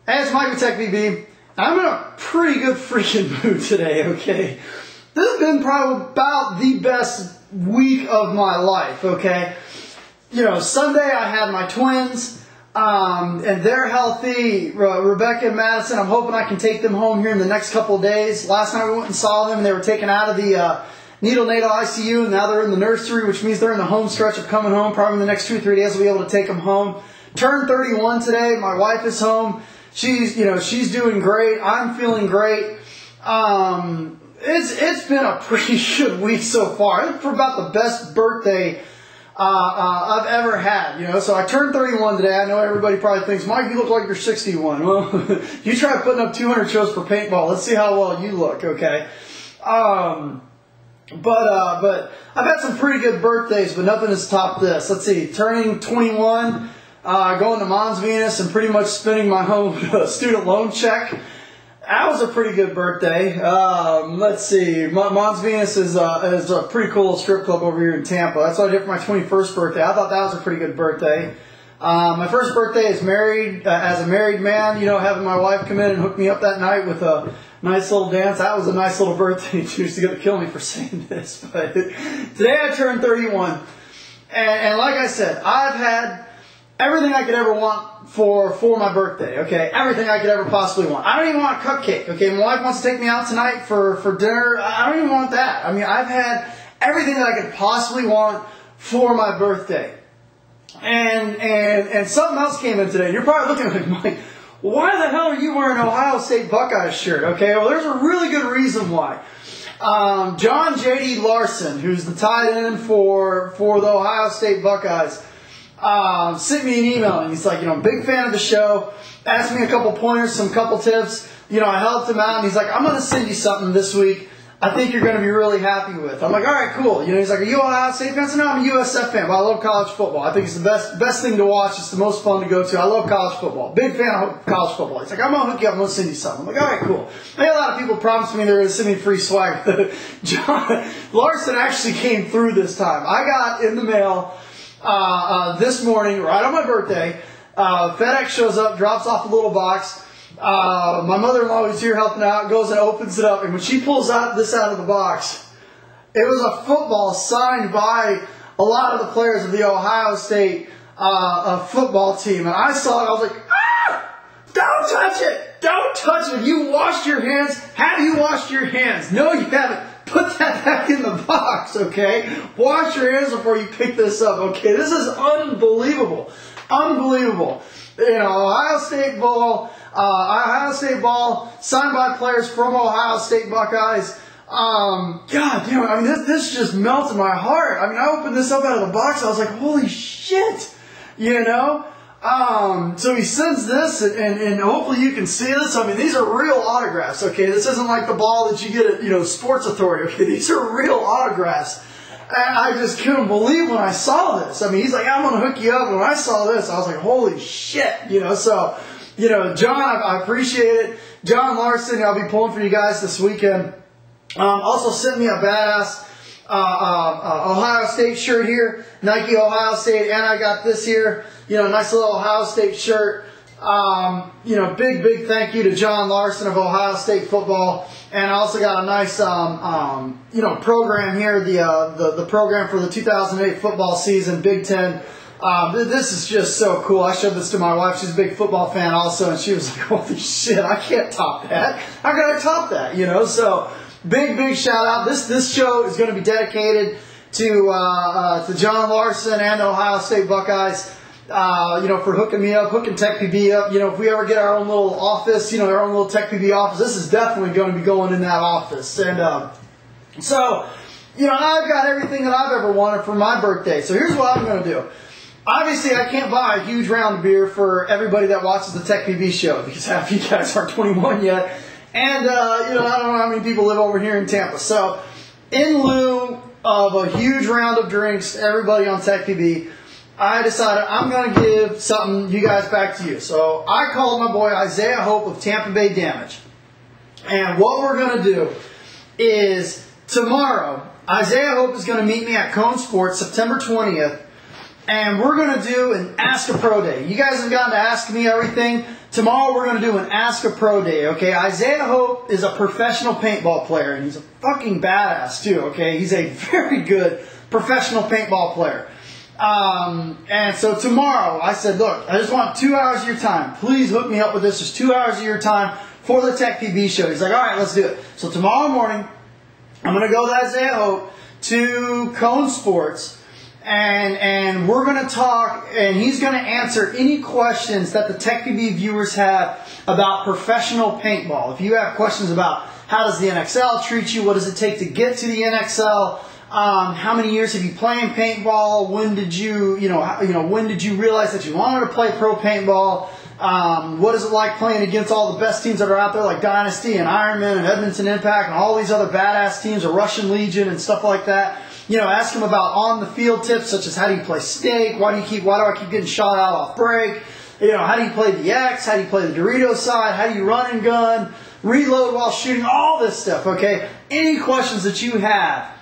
Hey, it's Mike with TechBB. I'm in a pretty good freaking mood today, okay? This has been probably about the best week of my life, okay? You know, Sunday I had my twins, and they're healthy. Rebecca and Madison, I'm hoping I can take them home here in the next couple of days. Last night we went and saw them, and they were taken out of the neonatal ICU, and now they're in the nursery, which means they're in the home stretch of coming home. Probably in the next 2 or 3 days I'll be able to take them home. Turned 31 today. My wife is home. She's doing great. I'm feeling great. It's been a pretty good week so far. It's about the best birthday I've ever had. You know, so I turned 31 today. I know everybody probably thinks, Mike, you look like you're 61. Well, you try putting up 200 shows for paintball. Let's see how well you look. Okay. But I've had some pretty good birthdays, but nothing has topped this. Let's see, turning 21. Going to Mons Venus and pretty much spending my home student loan check. That was a pretty good birthday. Let's see. Mons Venus is a pretty cool strip club over here in Tampa. That's what I did for my 21st birthday. I thought that was a pretty good birthday. My first birthday is as a married man. You know, having my wife come in and hook me up that night with a nice little dance. That was a nice little birthday. She was going to kill me for saying this. But today I turned 31. And like I said, I've had everything I could ever want for my birthday, okay? Everything I could ever possibly want. I don't even want a cupcake, okay? My wife wants to take me out tonight for dinner. I don't even want that. I mean, I've had everything that I could possibly want for my birthday. And something else came in today. You're probably looking at me, Mike, why the hell are you wearing an Ohio State Buckeyes shirt, okay? Well, there's a really good reason why. John J.D. Larson, who's the tight end for the Ohio State Buckeyes, sent me an email, and he's like, you know, big fan of the show, asked me a couple pointers, some couple tips. You know, I helped him out, and he's like, I'm going to send you something this week I think you're going to be really happy with. I'm like, all right, cool. You know, he's like, are you an Ohio State fan? I said, no, I'm a USF fan, but I love college football. I think it's the best thing to watch. It's the most fun to go to. I love college football. Big fan of college football. He's like, I'm going to hook you up. I'm going to send you something. I'm like, all right, cool. I had a lot of people promised me they were going to send me free swag. John Larson actually came through this time. I got in the mail this morning, right on my birthday. FedEx shows up, drops off a little box. My mother-in-law was here helping out, goes and opens it up, and when she pulls this out of the box, it was a football signed by a lot of the players of the Ohio State football team. And I saw it, I was like, ah! Don't touch it! Don't touch it! You washed your hands? Have you washed your hands? No, you haven't. Put that back in the box, okay? Wash your hands before you pick this up, okay? This is unbelievable. Unbelievable. You know, Ohio State ball signed by players from Ohio State Buckeyes. God, you know, I mean, this just melted my heart. I mean, I opened this up out of the box. I was like, holy shit, you know? So he sends this, and hopefully you can see this. I mean, these are real autographs, okay? This isn't like the ball that you get at, you know, Sports Authority, okay? These are real autographs. And I just couldn't believe when I saw this. I mean, he's like, I'm going to hook you up. And when I saw this, I was like, holy shit, you know? So, you know, John, I appreciate it. John Larson, I'll be pulling for you guys this weekend. Also sent me a badass Ohio State shirt here, Nike Ohio State, and I got this here, you know, nice little Ohio State shirt. You know, big thank you to John Larson of Ohio State football. And I also got a nice, you know, program here, the program for the 2008 football season, Big Ten. This is just so cool. I showed this to my wife. She's a big football fan also, and she was like, holy shit, I can't top that. How can I top that, you know? So, big shout out. This show is going to be dedicated to John Larson and the Ohio State Buckeyes. You know, for hooking me up, hooking TechBB up. You know, if we ever get our own little office, you know, our own little TechBB office, this is definitely going to be going in that office. And so, you know, I've got everything that I've ever wanted for my birthday. So here's what I'm going to do. Obviously, I can't buy a huge round of beer for everybody that watches the TechBB show because half of you guys aren't 21 yet. And, you know, I don't know how many people live over here in Tampa. So, in lieu of a huge round of drinks to everybody on TechBB, I decided I'm going to give something, you guys, back to you. So I called my boy Isiah Hope of Tampabay Damage. And what we're going to do is tomorrow, Isiah Hope is going to meet me at Cone Sports September 20th. and we're going to do an Ask a Pro Day. You guys have gotten to ask me everything. Tomorrow we're going to do an Ask a Pro Day, okay? Isiah Hope is a professional paintball player, and he's a fucking badass too, okay? He's a very good professional paintball player. And so tomorrow, I said, look, I just want 2 hours of your time. Please hook me up with this. Just 2 hours of your time for the Tech PB show. He's like, all right, let's do it. So tomorrow morning, I'm going to go with Isiah Hope to Cone Sports, and we're going to talk, and he's going to answer any questions that the Tech PB viewers have about professional paintball. If you have questions about how does the NXL treat you, what does it take to get to the NXL, how many years have you playing paintball, when did you, when did you realize that you wanted to play pro paintball, what is it like playing against all the best teams that are out there like Dynasty and Ironman and Edmonton Impact and all these other badass teams, or Russian Legion and stuff like that. Ask him about on the field tips such as how do you play stake, why do I keep getting shot out off break, how do you play the X, how do you play the Dorito side, how do you run and gun, reload while shooting, all this stuff, okay? Any questions that you have,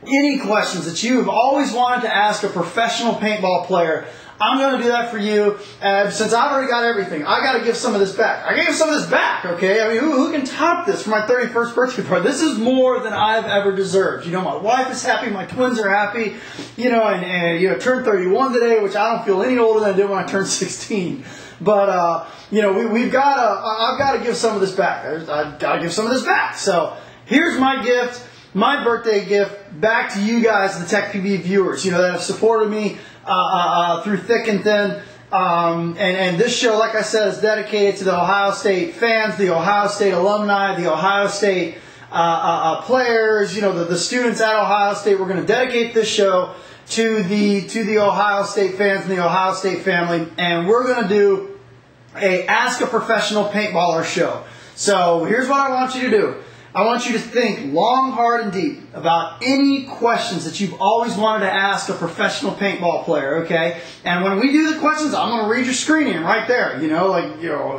any questions that you have always wanted to ask a professional paintball player, I'm going to do that for you. Since I've already got everything, I got to give some of this back. I gave some of this back, okay? I mean, who can top this for my 31st birthday party? This is more than I've ever deserved. My wife is happy, my twins are happy, and turned 31 today, which I don't feel any older than I did when I turned 16. But, I've got to give some of this back. I've got to give some of this back. So here's my gift. My birthday gift back to you guys, the Tech PB viewers, that have supported me through thick and thin. And this show, like I said, is dedicated to the Ohio State fans, the Ohio State alumni, the Ohio State players, the students at Ohio State. We're going to dedicate this show to the Ohio State fans and the Ohio State family. And we're going to do a Ask a Professional Paintballer show. So here's what I want you to do. I want you to think long, hard, and deep about any questions that you've always wanted to ask a professional paintball player, okay? And when we do the questions, I'm going to read your screen in right there.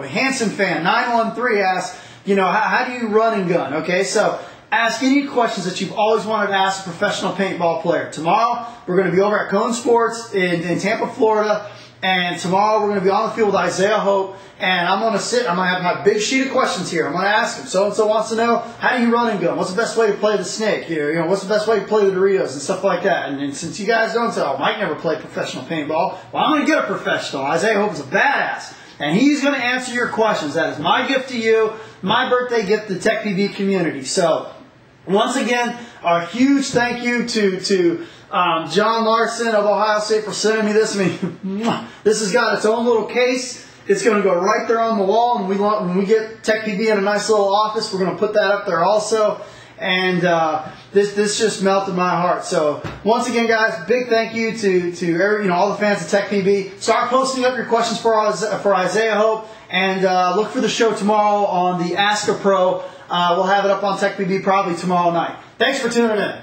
Hanson fan 913 asks, how do you run and gun, okay? So ask any questions that you've always wanted to ask a professional paintball player. Tomorrow, we're going to be over at Cone Sports in Tampa, Florida. And tomorrow we're going to be on the field with Isiah Hope, and I'm going to have my big sheet of questions here. I'm going to ask him. So-and-so wants to know, how do you run and gun? What's the best way to play the snake? What's the best way to play the Doritos and stuff like that? And since you guys don't know, Mike never played professional paintball, well, I'm going to get a professional. Isiah Hope is a badass, and he's going to answer your questions. That is my gift to you, my birthday gift to the Tech PB community. So, once again, a huge thank you to John Larson of Ohio State for sending me this. I mean, this has got its own little case. It's going to go right there on the wall. And when we get Tech PB in a nice little office, we're going to put that up there also. And this just melted my heart. So once again, guys, big thank you to all the fans of Tech PB. Start posting up your questions for Isiah Hope, and look for the show tomorrow on the Ask a Pro. We'll have it up on Tech PB probably tomorrow night. Thanks for tuning in.